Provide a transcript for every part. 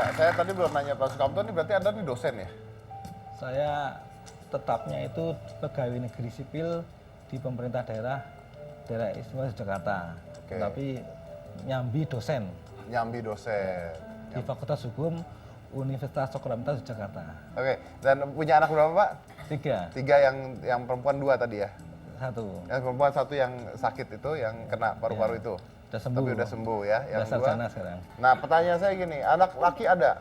Enggak, saya tadi belum nanya Pak Sukamto, ini berarti Anda nih dosen ya? Saya tetapnya itu pegawai negeri sipil di pemerintah daerah Istimewa Yogyakarta. Oke. Tapi nyambi dosen Nyambi dosen. di Fakultas Hukum Universitas Cokroaminoto Yogyakarta. Oke, dan punya anak berapa Pak? 3, 3 yang perempuan 2 tadi ya? 1. Yang perempuan 1 yang sakit itu, yang kena paru-paru itu? Udah sembuh. Tapi udah sembuh ya, yang Udah 2. sarjana sekarang. Nah pertanyaan saya gini, anak laki ada?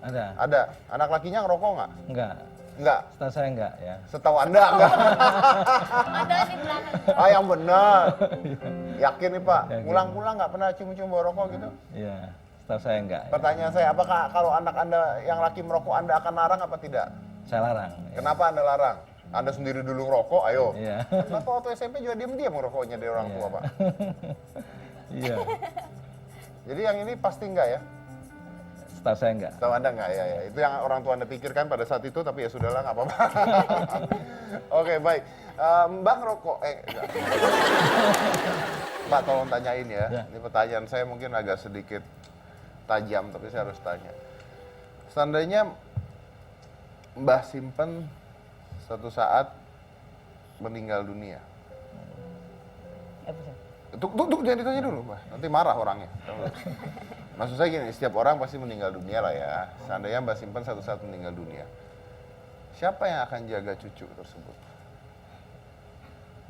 Ada? Ada. Anak lakinya ngerokok nggak? Enggak. Enggak. Setahu saya enggak ya. Setahu Anda enggak? Ada di belakang. Ah yang benar. Yakin nih Pak? Yakin. Pulang-pulang nggak pernah cium-cium bau rokok gitu? Iya. Setahu saya enggak. Ya. Pertanyaan saya, apakah kalau anak Anda yang laki merokok Anda akan larang apa tidak? Saya larang. Ya. Kenapa Anda larang? Anda sendiri dulu ngerokok, ayo. Iya. Kenapa waktu SMP juga diam-diam ngerokoknya dari orang tua Pak? Iya. Jadi yang ini pasti enggak ya? Setahu saya enggak. Tahu Anda nggak ya? Itu yang orang tua Anda pikirkan pada saat itu, tapi ya sudahlah nggak apa-apa. Oke baik, Mbak ngerokok? Enggak. Mbak tolong tanyain ya. Ya. Ini pertanyaan saya mungkin agak sedikit tajam, tapi saya harus tanya. Seandainya Mbah simpen suatu saat meninggal dunia. Apa sih? Tunggu, jangan ditanya dulu, Mbah. Nanti marah orangnya. Maksud saya gini, setiap orang pasti meninggal dunia lah ya. Seandainya Mbak simpen satu saat meninggal dunia. Siapa yang akan jaga cucu tersebut?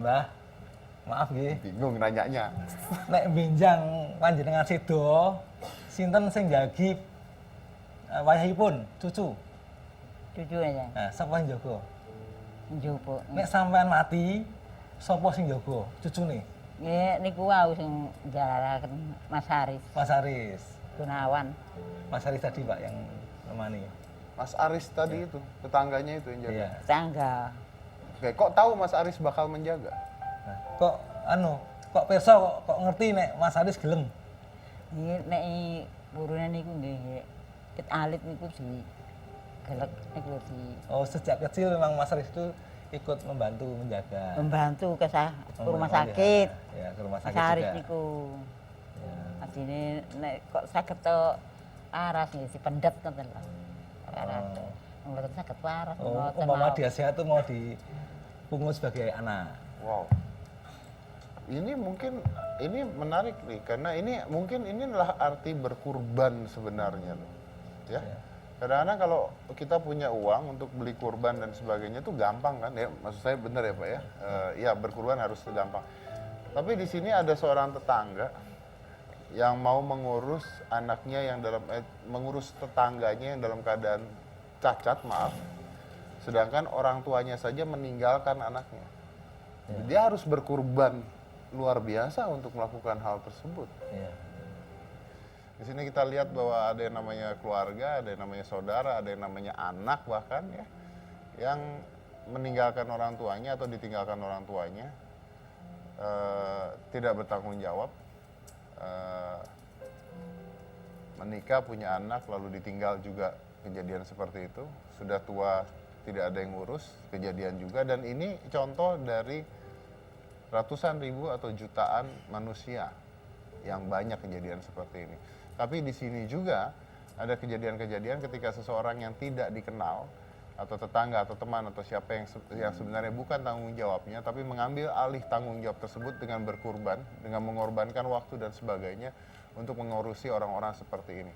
Mbah, maaf nggih. Bingung nanyanya. Nek benjang panjenengan sedo, sinten sing jagi wayahipun cucu? Cucu aja. Nah, sapa sing jaga? Njopo. Nek sampean mati, sapa sing jaga cucune? Nggih niku wau sing jalaraken Mas Haris Mas Aris. Gunawan. Mas Aris tadi Pak yang nemani. Mas Aris tadi itu, tetangganya itu yang jaga. Iya. Tangga. Oke, kok tahu Mas Aris bakal menjaga? Nah, kok pirsa kok ngerti nek Mas Aris gelem? Nggih nek burune niku nggih ket alit niku di gelek niku di Oh, sejak kecil memang Mas Aris itu ikut membantu menjaga. membantu ke rumah Oh, sakit. Ya, ke rumah Mas sakit Haris juga. niku. Ya. Asline nek kok saged to aras nggih si pendet ngoten lho. Aras. Mboten saged waras Oh, ngoten. umpama dia sehat tuh mau dipungut sebagai anak. Wow. Ini mungkin, ini menarik nih, karena ini mungkin inilah arti berkurban sebenarnya loh. Ya. Ya. Kadang-kadang kalau kita punya uang untuk beli kurban dan sebagainya itu gampang kan ya, maksud saya benar ya Pak ya, ya berkurban harus gampang. Tapi di sini ada seorang tetangga yang mau mengurus anaknya yang mengurus tetangganya yang dalam keadaan cacat, maaf, sedangkan orang tuanya saja meninggalkan anaknya. Dia harus berkurban luar biasa untuk melakukan hal tersebut. Ya. Di sini kita lihat bahwa ada yang namanya keluarga, ada yang namanya saudara, ada yang namanya anak bahkan ya, yang meninggalkan orang tuanya atau ditinggalkan orang tuanya, tidak bertanggung jawab, menikah, punya anak, lalu ditinggal juga, kejadian seperti itu, sudah tua tidak ada yang ngurus, kejadian juga, dan ini contoh dari ratusan ribu atau jutaan manusia yang banyak kejadian seperti ini. Tapi di sini juga ada kejadian-kejadian ketika seseorang yang tidak dikenal atau tetangga atau teman atau siapa yang sebenarnya bukan tanggung jawabnya, tapi mengambil alih tanggung jawab tersebut dengan berkurban, dengan mengorbankan waktu dan sebagainya untuk mengurusi orang-orang seperti ini.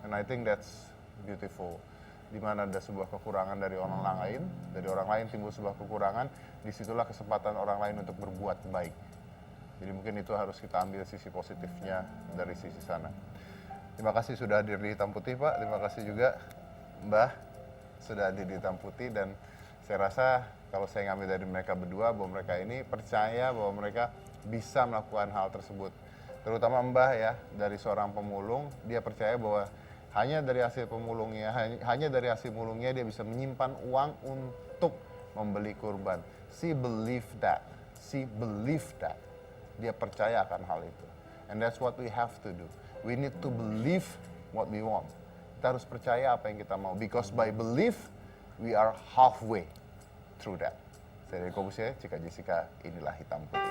And I think that's beautiful. Di mana ada sebuah kekurangan dari orang lain timbul sebuah kekurangan, disitulah kesempatan orang lain untuk berbuat baik. Jadi mungkin itu harus kita ambil sisi positifnya dari sisi sana. Terima kasih sudah hadir di Hitam Putih Pak, terima kasih juga Mbah sudah hadir di Hitam Putih, dan saya rasa kalau saya ngambil dari mereka berdua bahwa mereka ini percaya bahwa mereka bisa melakukan hal tersebut. Terutama Mbah ya, dari seorang pemulung, dia percaya bahwa hanya dari hasil mulungnya dia bisa menyimpan uang untuk membeli kurban. She believe that. Dia percaya akan hal itu. And that's what we have to do. We need to believe what we want. Kita harus percaya apa yang kita mau. Because by belief, we are halfway through that. Saya dari Kobus ya, Cika Jessica, inilah Hitam Putih.